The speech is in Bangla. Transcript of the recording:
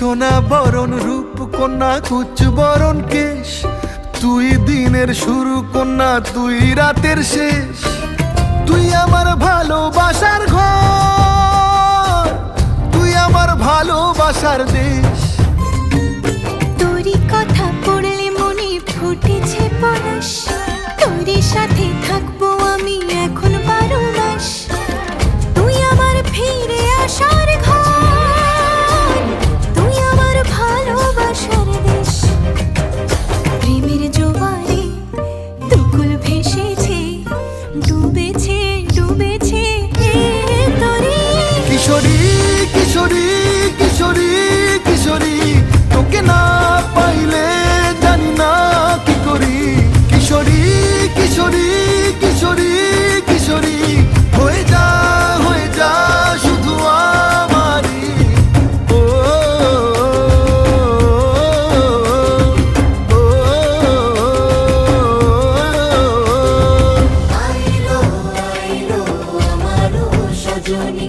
সোনা বরণ রূপ কন্যা কুচ বরণ কেশ, তুই দিনের শুরু কন্যা তুই রাতের শেষ। তুই আমার ভালোবাসার ঘর, তুই আমার ভালোবাসার দেশ। তোরই কথা পড়লে মনে ফুটেছে পরশ, তোরই সাথে থাকবো আমি এখন 12 মাস। তুই আমার ফিরে আসার ঘর, তুই আমার ভালোবাসার দেশ। প্রেমের জোয়ারে দুকুল ভেসেছে, ডুবেছে ডুবেছে তোরে। কিশোরী কিশোরী কিশোরী কিশোরী, তোকে না পাইলে জানি না কি করি। কিশোরী কিশোরী কিশোরী কিশোরী, হয়ে যা শুধু আমারই। ও, আইলো আইলো আমারও সজনী,